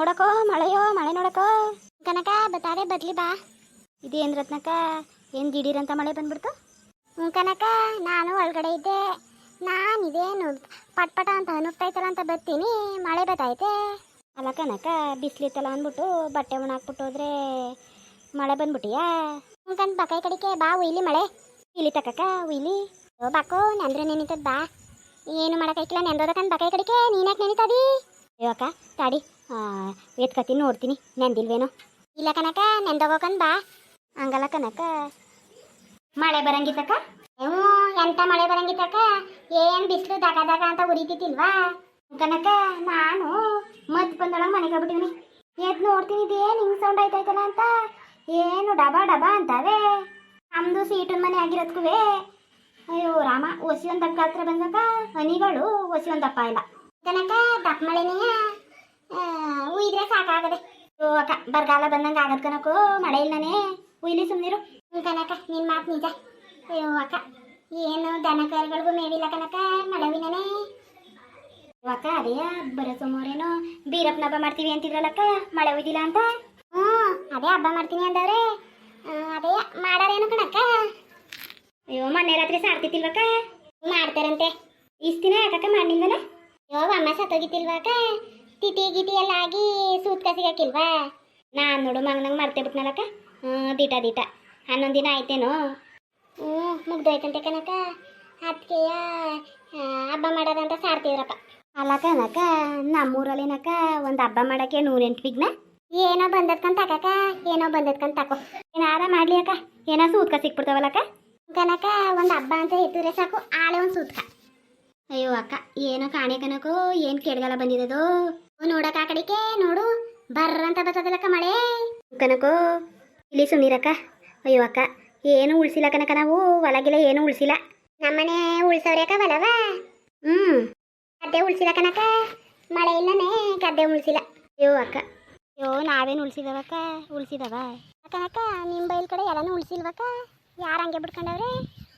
ನೋಡಕೋ ಮಳೆಯೋ ಮಳೆ ನೋಡಕೋ ಕನಕ ಬತ್ತಾದೆ ಬದ್ಲಿ ಬಾ. ಇದೇನು ರತ್ನಕ್ಕ ಏನು ದಿಢೀರಂತ ಮಳೆ ಬಂದ್ಬಿಡ್ತು? ಕನಕ ನಾನು ಒಳಗಡೆ ಇದ್ದೆ. ನಾನಿದೇನು ಪಟ್ ಪಟ ಅಂತ ನುಗ್ತೈತಲ್ಲ ಅಂತ ಬರ್ತೀನಿ, ಮಳೆ ಬತ್ತೈತೆ. ಅಲ್ಲ ಕನಕ ಬಿಸಿಲಿತ್ತಲ್ಲ ಅಂದ್ಬಿಟ್ಟು ಬಟ್ಟೆ ಒಣಾಕ್ಬಿಟ್ಟು ಹೋದ್ರೆ ಮಳೆ ಬಂದ್ಬಿಟ್ಟಿಯಾ? ಕಣ್ ಬಕಾಯಿ ಕಡಿಕೆ ಬಾ ಉಯ್ಲಿ ಮಳೆ ಇಲ್ಲಿ ತಕ್ಕ ಉಯ್ಲಿ. ಬಾಕೋ ನೆಂದ್ರೆ ನೆನಿತದ ಬಾ. ಏನು ಮಾಡೋಕ್ಕಾಯ್ಕಿಲ್ಲ ನೆಂದೋದಕ್ಕಂದು ಬಕಾಯಿ ಕಡಿಕೆ ನೀನ್ಯಾಕೆ ನೆನಿತದಿ? ಅಯ್ಯೋಕ್ಕ ತಾಡಿ ಎತ್ಕತ್ತೀನಿ ನೋಡ್ತೀನಿ ನೆಂದಿಲ್ವೇನೋ. ಇಲ್ಲ ಕನಕ ನೆಂದೋಗೋಕಂದು ಬಾ. ಹಂಗಲ್ಲ ಕನಕ ಮಳೆ ಬರಂಗಿತ್ತಕ್ಕ. ಹ್ಞೂ ಎಂತ ಮಳೆ ಬರಂಗಿತ್ತಕ್ಕ, ಏನು ಬಿಸಿಲು ದಗ ದಗ ಅಂತ ಉರಿತಿತ್ತಿಲ್ವಾ ಕನಕ. ನಾನು ಮದ್ದು ಬಂದೊಳಗೆ ಮನೆಗೆ ಹೋಗ್ಬಿಟ್ಟಿದ್ದೀನಿ. ಎದ್ದು ನೋಡ್ತೀನಿ ಇದೇನು ಹಿಂಗೆ ಸೌಂಡ್ ಆಯ್ತಾಯ್ತಲ್ಲ ಅಂತ. ಏನು ಡಬಾ ಡಬಾ ಅಂತಾವೆ. ನಮ್ಮದು ಸೀಟನ್ ಮನೆ ಆಗಿರೋದ್ಕೂ ಅಯ್ಯೋ ರಾಮ ಒಸಿ ಒಂದು ದಪ್ಪ ಹತ್ರ ಬಂದಕ್ಕ ಹನಿಗಳು ಒಸಿ ಒಂದು ದಪ್ಪ ಇಲ್ಲ ಕನಕ. ದಪ್ಪ ಮಳೆನೆಯ ಉಯ್ದ್ರೆ ಸಾಕಾಗದೆ. ಅಕ್ಕ ಬರಗಾಲ ಬಂದಂಗೆ ಆಗದ್ ಕನಕು, ಮಳೆ ಇಲ್ಲನೇ ಉಯ್ಲಿ ಸುಮ್ಮನಿರು ಕನಕ. ನಿನ್ನ ಮಾತು ನಿಜ. ಅಯ್ಯೋ ಅಕ್ಕ ಏನು ದನ ಕರುಗಳಿಗೂ ಮೇವಿಲ್ಲ ಕನಕ ಮಳೆವಿನೇ. ಅಕ್ಕ ಅದೇ ಬರೋ ಸೋಮವಾರೇನೋ ಬೀರಪ್ಪನ ಹಬ್ಬ ಮಾಡ್ತೀವಿ ಅಂತಿದ್ರಲ್ಲಕ್ಕ, ಮಳೆ ಒಯ್ದಿಲ್ಲ ಅಂತ. ಹ್ಞೂ ಅದೇ ಹಬ್ಬ ಮಾಡ್ತೀನಿ ಅಂದವ್ರೆ. ಅದೇ ಮಾಡಾರೇನು ಕಣಕ್ಕ. ಅಯ್ಯೋ ಮೊನ್ನೆ ರಾತ್ರಿ ಸಾರ್ತಿತ್ತಿಲ್ವಕ್ಕ? ಮಾಡ್ತಾರಂತೆ. ಇಷ್ಟು ದಿನ ಯಾಕಕ್ಕ ಮಾಡಿಲ್ವಲ್ಲ? ಅಯ್ಯೋ ಅಮ್ಮ ಸತ್ತೋಗಿತ್ತಿಲ್ವಾಕ? ತಿಟಿ ಗಿಟಿ ಎಲ್ಲ ಆಗಿ ಸೂತ್ಕ ಸಿಗಕ್ಕಿಲ್ವಾ? ನಾನು ನೋಡು ಮಗನಂಗೆ ಮರ್ತೇ ಬಿಟ್ನಲ್ಲಕ್ಕ. ದಿಟ ದಿಟ 11 ದಿನ ಆಯ್ತೇನೋ. ಮುಗ್ದೋಯ್ತಂತೆ ಕನಕ. ಅದಕ್ಕೆಯ ಹಬ್ಬ ಮಾಡೋದಂತ ಸಾರ್ತಿದ್ರಪ್ಪ. ಅಲ್ಲ ಕನಕ ನಮ್ಮೂರಲ್ಲೇನಕ್ಕ ಒಂದು ಹಬ್ಬ ಮಾಡೋಕ್ಕೆ 108 ವಿಘ್ನ. ಏನೋ ಬಂದದ್ಕಂತ ತಕಕ್ಕ, ಏನೋ ಬಂದದ್ಕಂತ ತಕೋ. ಏನಾರ ಮಾಡ್ಲಿ ಅಕ್ಕ, ಏನೋ ಸೂತ್ಕ ಸಿಕ್ಬಿಡ್ತಾವಲ್ಲಕ್ಕ ಕನಕ. ಒಂದು ಹಬ್ಬ ಅಂತ ಎತ್ತಿದ್ರೆ ಸಾಕು ಆಳೆ ಒಂದು ಸೂತ್ಕ. ಅಯ್ಯೋ ಅಕ್ಕ ಏನೋ ಕಾಣೆ ಕನಕೋ, ಏನು ಕೆಡ್ಗಾಲ ಬಂದಿರೋದು ನೋಡಕ್ಕ. ಆ ಕಡೆಗೆ ನೋಡು ಬರ್ರಂತ ಬರ್ತದಲ್ಲಕ್ಕ ಮಳೆ ಕನಕೋ. ಇಲ್ಲಿ ಸುಮ್ಮನಿರಕ್ಕ. ಅಯ್ಯೋ ಅಕ್ಕ ಏನು ಉಳಿಸಿಲ್ಲ ಕನಕ, ನಾವು ಹೊಲಗಿಲ್ಲ ಏನು ಉಳಿಸಿಲ್ಲ. ನಮ್ಮನೆ ಉಳ್ಸವ್ರ್ಯಾಕ ಹೊಲವ. ಗದ್ದೆ ಉಳಿಸಿಲ್ಲ ಕನಕ, ಮಳೆ ಇಲ್ಲನೇ ಗದ್ದೆ ಉಳಿಸಿಲ್ಲ. ಅಯ್ಯೋ ಅಕ್ಕ ಅಯ್ಯೋ ನಾವೇನು ಉಳಿಸಿದವಕ್ಕ? ಉಳಿಸಿದವ ಕನಕ. ನಿಮ್ಮ ಬೈಲ್ ಕಡೆ ಎಲ್ಲನೂ ಉಳಿಸಿಲ್ವಕ್ಕ? ಯಾರು ಹಂಗೆ ಬಿಡ್ಕೊಂಡವ್ರೆ?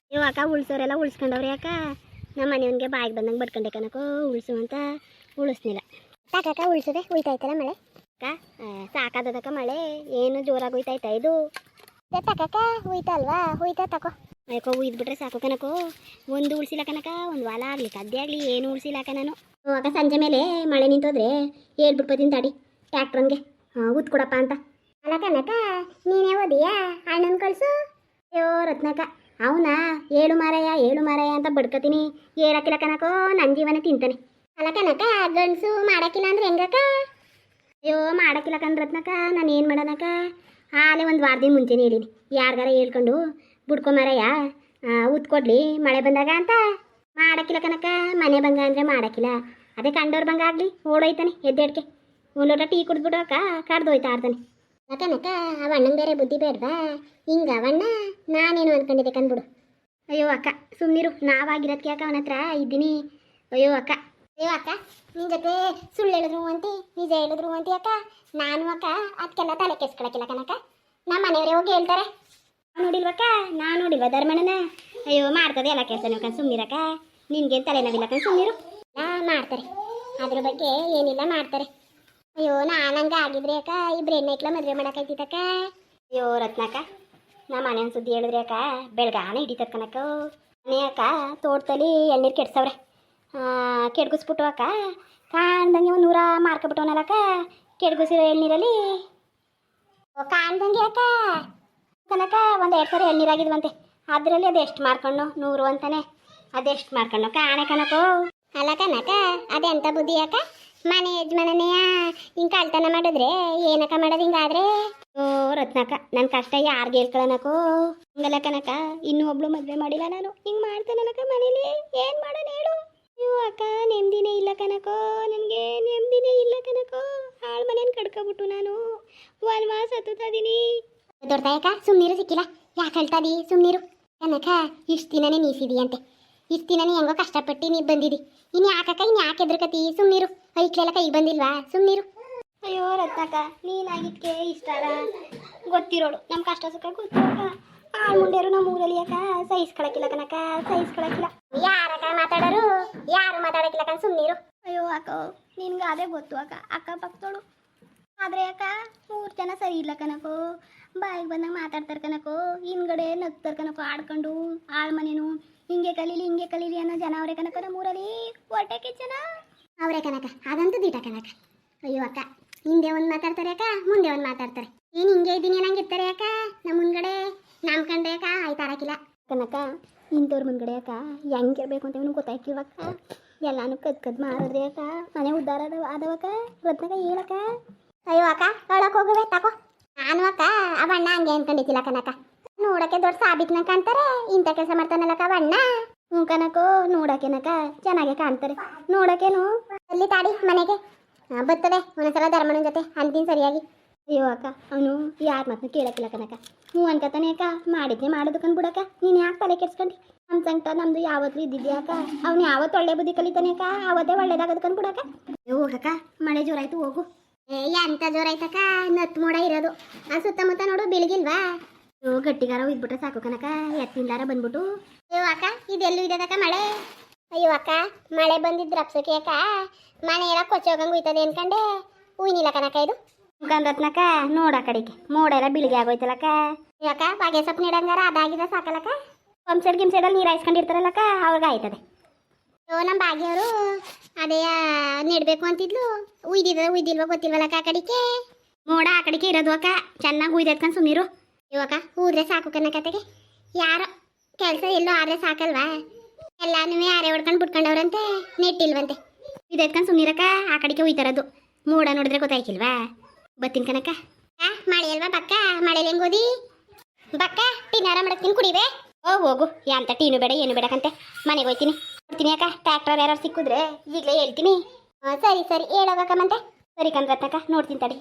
ಅಯ್ಯೋ ಅಕ್ಕ ಉಳ್ಸೋರೆಲ್ಲ ಉಳಿಸ್ಕೊಂಡವ್ರಿ ಅಕ್ಕ. ನಮ್ಮ ಮನೆಯವನಿಗೆ ಬಾಯಿಗೆ ಬಂದಂಗೆ ಬಡ್ಕೊಂಡೆ ಕನಕೋ, ಉಳಿಸು ಅಂತ ಉಳಿಸ್ನಿಲ್ಲ. ಸಾಕಕ್ಕ ಉಳಿಸದೆ ಉಯ್ತಾಯ್ತಲ್ಲ ಮಳೆ ಅಕ್ಕ. ಸಾಕಾದದಕ್ಕ ಮಳೆ, ಏನು ಜೋರಾಗಿ ಉಯ್ತಾಯ್ತಾ ಇದು? ತಕಕ್ಕ ಉಯ್ತಾ ಅಲ್ವಾ? ಉಯ್ತಾ ತಕೋ. ಯಾಕೋ ಉಯ್ದ್ಬಿಟ್ರೆ ಸಾಕು ಕನಕೋ. ಒಂದು ಉಳಿಸಿಲ್ಲ ಕನಕ, ಒಂದು ಹೊಲ ಆಗಲಿ ಗದ್ದೆ ಆಗಲಿ ಏನು ಉಳಿಸಿಲ್ಲ ಅಕ್ಕ ನಾನು. ಅಕ್ಕ ಸಂಜೆ ಮೇಲೆ ಮಳೆ ನಿಂತೋದ್ರೆ ಹೇಳ್ಬಿಟ್ಬತ್ತೀನಿ ತಾಡಿ ಟ್ಯಾಕ್ಟ್ರನ್ಗೆ ಉತ್ಕೊಡಪ್ಪ ಅಂತ. ಅಲ್ಲ ಕನಕ ನೀನೇ ಓದಿಯಾ ಅಣ್ಣನ ಕಳಿಸು. ಅಯ್ಯೋ ರತ್ನಕ್ಕ ಅವನಾ ಏಳು ಮಾರಾಯ ಅಂತ ಬಡ್ಕತೀನಿ. ಹೇಳಕ್ಕಿಲ್ಲ ಕನಕೋ, ನನ್ನ ಜೀವನ ತಿಂತಾನೆ. ಅಲ್ಲ ಕನಕ ಗಂಡಸು ಮಾಡಕ್ಕಿಲ್ಲ ಅಂದ್ರೆ ಹೆಂಗಕ್ಕ? ಅಯ್ಯೋ ಮಾಡಕ್ಕಿಲ್ಲ ಕಣ್ ರತ್ನಕ್ಕ, ನಾನು ಏನು ಮಾಡೋಣಕ್ಕ? ಆಲೇ ಒಂದು ವಾರದಿಂದ ಮುಂಚೆನೇ ಹೇಳಿನಿ, ಯಾರಿಗಾರ ಹೇಳ್ಕೊಂಡು ಬುಡ್ಕೊ ಮಾರಾಯ ಉತ್ಕೊಡ್ಲಿ ಮಳೆ ಬಂದಾಗ ಅಂತ. ಮಾಡಕ್ಕಿಲ್ಲ ಕನಕ, ಮನೆ ಭಂಗ ಅಂದರೆ ಮಾಡಕ್ಕಿಲ್ಲ. ಅದೇ ಕಂಡವ್ರ ಭಂಗ ಆಗಲಿ ಓಡೋಯ್ತಾನೆ ಎದ್ದೆಡ್ಕೆ. ಒಂದು ಲೋಟ ಟೀ ಕುಡಿದ್ಬಿಟ್ಟು ಅಕ್ಕ ಕಡ್ದೋಯ್ತಾ ಆಡ್ತಾನೆ. ಕನಕ ಅವ ಅಣ್ಣಂಗೆ ಬೇರೆ ಬುದ್ಧಿ ಬೇಡವಾ? ಹಿಂಗ ಅವಣ್ಣ ನಾನೇನು ಅಂದ್ಕೊಂಡಿದ್ದೆ ಕಂದ್ಬಿಡು. ಅಯ್ಯೋ ಅಕ್ಕ ಸುಮ್ಮನಿರು, ನಾವಾಗಿರೋದಕ್ಕೆ ಯಾಕೆ ಅವನ ಹತ್ರ ಇದ್ದೀನಿ. ಅಯ್ಯೋ ಅಕ್ಕ ನಿನ್ನ ಜೊತೆ ಸುಳ್ಳು ಹೇಳಿದ್ರು ಅಂತಿ ನಿಜ ಹೇಳಿದ್ರು ಅಂತಿ ಅಕ್ಕ. ನಾನು ಅಕ್ಕ ಅದಕ್ಕೆಲ್ಲ ತಲೆ ಕೆಸ್ಕೊಳಕ್ಕಿಲ್ಲ ಕನಕ. ನಮ್ಮ ಮನೆಯವರೇ ಹೋಗಿ ಹೇಳ್ತಾರೆ. ನೋಡಿಲ್ವಕ್ಕ? ನಾನು ನೋಡಿಲ್ವ ಧರ್ಮಣ್ಣನ? ಅಯ್ಯೋ ಮಾಡ್ತದೆ ಎಲ್ಲ ಕೆಲಸ ನೀವು ಕಣ್ ಸುಮ್ಮನಿರಕ್ಕ. ನಿನ್ಗೇನು ತಲೆನೋವಿಲ್ಲ ಕಣ್ ಸುಮ್ಮನಿರು. ಮಾಡ್ತಾರೆ ಅದ್ರ ಬಗ್ಗೆ ಏನಿಲ್ಲ ಮಾಡ್ತಾರೆ. ಅಯ್ಯೋ ನಾನು ಹಂಗೆ ಆಗಿದ್ರೆ ಅಕ್ಕ ಇಬ್ರು ಹೆಣ್ಣೈಕ್ಲ ಮದುವೆ ಮಾಡೋಕ್ಕಾಯ್ತಿತ್ತಕ್ಕ. ಅಯ್ಯೋ ರತ್ನಕ್ಕ ನಮ್ಮ ಮನೆ ಸುದ್ದಿ ಹೇಳಿದ್ರೆ ಅಕ್ಕ ಬೆಳಗಾನ ಹಿಡಿತದ ಕನಕ. ಮನೆ ಅಕ್ಕ ತೋಟದಲ್ಲಿ ಎಳ್ನೀರು ಕೆಡ್ಸವ್ರೆ. ಕೆಡ್ಗಿಸ್ಬಿಟ್ಟು ಅಕ್ಕ ಕಾಣ್ದಂಗೆ ಒಂದು 100 ಮಾರ್ಕೊಬಿಟ್ಟವನಲ್ಲಕ್ಕ ಕೆಡ್ಗಿಸಿರೋ ಎಳ್ನೀರಲ್ಲಿ. ಕಾಣ್ದಂಗೆ ಅಕ್ಕ ಕನಕ ಒಂದು 2 ಸಾವಿರ ಎಳ್ನೀರಾಗಿದ್ವಂತೆ. ಅದರಲ್ಲಿ ಅದು ಎಷ್ಟು ಮಾರ್ಕೊಂಡು 100 ಅಂತಾನೆ. ಅದೆಷ್ಟು ಮಾರ್ಕೊಂಡು ಕಾಣೆ ಕನಕೋ. ಅಲ್ಲ ಕನಕ ಅದೆಂತ ಬುದ್ಧಿ ಅಕ್ಕ? ಮನೆ ಯಜಮಾನನೆಯ ಹಿಂಗೆ ಕಳ್ತನ ಮಾಡಿದ್ರೆ ಏನಕ್ಕ ಮಾಡೋದು ಹಿಂಗಾದ್ರೆ? ಓ ರತ್ನಕ್ಕ ನನ್ನ ಕಷ್ಟ ಯಾರಿಗೆ ಹೇಳ್ಕೊಳ್ಳೋಣಕೋ? ಹಂಗಲ್ಲ ಕನಕ, ಇನ್ನೂ ಒಬ್ಳು ಮದುವೆ ಮಾಡಿಲ್ಲ ನಾನು. ಹಿಂಗೆ ಮಾಡ್ತಾನಲ್ಲಕ್ಕ ಮನೇಲಿ, ಏನು ಮಾಡೋಣ ಹೇಳು? ಅಯ್ಯೋ ಅಕ್ಕ ನೆಮ್ಮದಿನೇ ಇಲ್ಲ ಕನಕೋ, ನನಗೆ ನೆಮ್ಮದಿನೇ ಇಲ್ಲ ಕನಕೋ. ಹಾಳು ಮನೇನ ಕಡ್ಕೊಬಿಟ್ಟು ನಾನು ವನವಾಸ ಹತ್ತುತ್ತೀನಿ. ದೊಡ್ಡದಾಯಕ್ಕ ಸುಮ್ಮನಿರು, ಸಿಕ್ಕಿಲ್ಲ ಯಾಕೆ ಹೇಳ್ತಾದಿ? ಸುಮ್ಮನಿರು ಕನಕ. ಇಷ್ಟು ದಿನನೇ ನೀಸಿದೀಯಂತೆ, ಇಷ್ಟು ದಿನನೇ ಹೆಂಗೋ ಕಷ್ಟಪಟ್ಟು ನೀ ಬಂದಿದಿ. ಇನ್ನು ಯಾಕಕ್ಕ ಇನ್ನು ಯಾಕೆ ಎದ್ರಕತಿ? ಸುಮ್ಮನಿರು. ಐಕ್ಲೆಲ್ಲ ಕೈ ಬಂದಿಲ್ವಾ? ಸುಮ್ಮನಿರು. ಅಯ್ಯೋ ರತ್ನಕ್ಕ ನೀನಾಗಿದ್ಕೆ ಇಷ್ಟಾರ ಗೊತ್ತಿರೋಳು. ನಮ್ಮ ಕಷ್ಟ ಸುಖ ಗೊತ್ತಿರೋಕ ಆಳು ಮುಂಡೆರು ನಮ್ಮ ಊರಲ್ಲಿ ಯಾಕ ಸಹಿಸ್ಕೊಳಕ್ಕಿಲ್ಲ ಕನಕ, ಸಹಿಸ್ಕೊಳಕ್ಕಿಲ್ಲ. ಯಾರಕ್ಕ ಮಾತಾಡೋರು? ಯಾರು ಮಾತಾಡಕ್ಕಿಲ್ಲ ಕಣ, ಸುಮ್ಮನಿರು. ಅಯ್ಯೋ ಅಕ್ಕ ನಿನ್ಗೆ ಅದೇ ಗೊತ್ತು ಅಕ್ಕ, ಅಕ್ಕಪಕ್ಕದೋಳು ಆದ್ರೆ ಅಕ್ಕ 3 ಜನ ಸರಿ ಇಲ್ಲ ಕನಕೋ, ಬಾಯಿಗೆ ಬಂದಂಗೆ ಮಾತಾಡ್ತಾರೆ ಕನಕೋ, ಹಿಂದ್ಗಡೆ ನಗ್ತಾರೆ ಕನಕೋ ಆಡ್ಕೊಂಡು ಆಳ್ ಮನೇನು. ಹಿಂಗೆ ಕಲೀಲಿ ಅನ್ನೋ ಜನ ಅವರೇ ಕನಕ ನಮ್ಮೂರಲ್ಲಿ. ಹೊಟ್ಟೆ ಕಿಚ್ಚನ ಅವರೇ ಕನಕ, ಅದಂತೂ ದಿಟ ಕನಕ. ಅಯ್ಯೋ ಅಕ್ಕ, ಹಿಂದೆ ಒಂದು ಮಾತಾಡ್ತಾರೆ ಅಕ್ಕ, ಮುಂದೆ ಒಂದು ಮಾತಾಡ್ತಾರೆ. ಏನು ಹಿಂಗೆ ಇದ್ದೀನಿ ಅನ್ನಂಗಿರ್ತಾರೆ ಅಕ್ಕ. ನಮ್ಮ ಮುಂದ್ಗಡೆ ಕಂಡೆ ಅಕ್ಕ ಆಯ್ತಾರಕಿಲ್ಲ ಕನಕ. ಇಂಥವ್ರ ಮುಂದ್ಗಡೆ ಅಕ್ಕ ಹೆಂಗಿರ್ಬೇಕು ಅಂತ ಇವನು ಗೊತ್ತಾಯ್ಕಿಲ್ವಕ್ಕ. ಎಲ್ಲಾನು ಕದ್ ಮಾಡಿದ್ರಿ ಅಕ್ಕ, ಮನೆ ಉದ್ಧಾರ ಆದವಕ್ಕ. ರತ್ನಕ ಹೇಳಕ್ಕ. ಅಯ್ಯೋ ಅಕ್ಕ, ಒಳಕ್ಕೆ ಹೋಗುವೆ ತಗೋ. ನಾನು ಅಕ್ಕ ಆ ಬಣ್ಣ ಹಂಗೆ ಅನ್ಕೊಂಡಿದ್ದಿಲ್ಲ ಕನಕ. ನೋಡಕ್ಕೆ ದೊಡ್ಡ ಸಾಬಿತ್ನ ಕಾಣ್ತಾರೆ, ಇಂಥ ಕೆಲಸ ಮಾಡ್ತಾನಲ್ಲಕ್ಕ ಬಣ್ಣ. ಹ್ಞೂ ಕನಕೋ, ನೋಡೋಕೆನಕ ಚೆನ್ನಾಗೆ ಕಾಣ್ತಾರೆ. ನೋಡೋಕೇನು ಅಲ್ಲಿ ತಾಡಿ ಮನೆಗೆ ಬರ್ತದೆ ಒಂದೊಂದ್ಸಲ ಧರ್ಮಣ್ಣನ ಜೊತೆ ಅಂತೀನಿ ಸರಿಯಾಗಿ. ಅಯ್ಯೋ ಅಕ್ಕ, ಅವನು ಯಾರ ಮಾತನ್ನು ಕೇಳಕ್ಕಿಲ್ಲ ಕನಕ. ಹ್ಞೂ ಅನ್ಕತಾನೆ ಅಕ್ಕ, ಮಾಡಿದ್ನೆ ಮಾಡೋದು ಕಂದ್ಬಿಡಕ್ಕ. ನೀನು ಯಾಕೆ ತಲೆ ಕೆಡ್ಸ್ಕೊಂಡಿ? ನಮ್ಮ ಸಂಕಟ ನಮ್ದು ಯಾವತ್ತೂ ಇದ್ದಿದ್ಯಾ ಅಕ್ಕ. ಅವ್ನು ಯಾವತ್ತು ಒಳ್ಳೆ ಬುದ್ಧಿ ಕಲಿತಾನೆ ಅಕ್ಕ, ಅವತ್ತೇ ಒಳ್ಳೇದಾಗೋದು ಕಂದ್ಬಿಡಕ್ಕ. ಹೋಗಕ್ಕ, ಮಳೆ ಜೋರಾಯ್ತು ಹೋಗು. ಎಂತ ಜೋರಾಯ್ತಕ್ಕ, ನತ್ತು ಮೋಡ ಇರೋದು. ಆ ಸುತ್ತಮುತ್ತ ನೋಡು ಬೆಳಗಿಲ್ವಾ? ಗಟ್ಟಿಗಾರ ಇದ್ಬಿಟ್ರೆ ಸಾಕು ಕನಕ, ಎತ್ತಿಂದಾರ ಬಂದ್ಬಿಟ್ಟು. ಅಯ್ಯೋ ಅಕ್ಕ, ಇದೆಲ್ಲೂ ಇದಕ್ಕ ಮಳೆ. ಅಯ್ಯೋ ಅಕ್ಕ, ಮಳೆ ಬಂದಿದ್ದು ರಪ್ಸಕ್ಕೆ ಅಕ್ಕ, ಮನೆ ಎಲ್ಲ ಕೊಚ್ಚೋಗಂಗೆ ಹೋಯ್ತದೆ ಅನ್ಕಂಡೆ ಹೂವಿನಿಲ್ಲ ಕನಕ. ಇದು ರತ್ನಕ್ಕ ನೋಡ ಕಡೆಗೆ ಮೋಡ ಎಲ್ಲ ಬಿಳಿಗೆ ಆಗೋಯ್ತಲ್ಲಕ್ಕ. ಅಕ್ಕ ಬಾಗೆ ಸೊಪ್ಪು ನೀಡಂಗಾರ ಅದಾಗಿದೆ ಸಾಕಲ್ಲಕ್ಕ. ಪಂಪ್ಸೆಡ್ ಗಿಮ್ಸೆಡಲ್ಲಿ ನೀರು ಹಾಯಿಸ್ಕೊಂಡಿರ್ತಾರಲ್ಲಕ್ಕ, ಅವಾಗ ಆಯ್ತದೆ. ಅಯ್ಯೋ ನಮ್ಮ ಭಾಗ್ಯವರು ಅದೇ ನೆಡಬೇಕು ಅಂತಿದ್ಲು, ಉಯ್ದಿಲ್ವ ಗೊತ್ತಿಲ್ವಲ್ಲಕ್ಕ. ಆ ಕಡೆಗೆ ಮೋಡ ಆ ಕಡೆಗೆ ಇರೋದು ಅಕ್ಕ, ಚೆನ್ನಾಗಿ ಉಯ್ದೆತ್ಕೊಂಡು ಸುಮ್ಮೀರು. ಇವಾಗ ಊದ್ರೆ ಸಾಕು ಕನಕತೆಗೆ. ಯಾರೋ ಕೆಲಸ ಎಲ್ಲೋ ಆದ್ರೆ ಸಾಕಲ್ವಾ? ಎಲ್ಲಾನು ಆರೆ ಹೊಡ್ಕೊಂಡು ಬಿಟ್ಕೊಂಡವ್ರಂತೆ, ನೆಟ್ಟಿಲ್ವಂತೆ. ಇದೆತ್ಕೊಂಡು ಸುಮ್ಮೀರಕ್ಕ, ಆ ಕಡೆಗೆ ಉಯ್ತಾರದು. ಮೋಡ ನೋಡಿದ್ರೆ ಗೊತ್ತಾಯ್ಕಿಲ್ವಾ? ಬತ್ತೀನಿ ಕನಕ. ಮಳೆ ಅಲ್ವಾ ಬಕ್ಕ, ಮಳೆಲಿ ಹೆಂಗೋದಿ ಬಕ್ಕ. ಟೀನಾರ ಮಾಡಕ್ತೀನಿ ಕುಡಿವೆ. ಹೋಗು, ಯಾಂತ ಟೀನು ಬೇಡ ಏನು ಬೇಡಕಂತೆ. ಮನೆಗೆ ಹೋಯ್ತೀನಿ, ಕೊಡ್ತೀನಿ ಅಕ್ಕ. ಟ್ರ್ಯಾಕ್ಟರ್ ಯಾರು ಸಿಕ್ಕಿದ್ರೆ ಈಗಲೇ ಹೇಳ್ತೀನಿ. ಸರಿ ಹೇಳೋಗಕ್ಕ ಮತ್ತೆ. ಸರಿ ಕಂದ್ರತ್ತಕ್ಕ, ನೋಡ್ತೀನಿ ತಡಿ.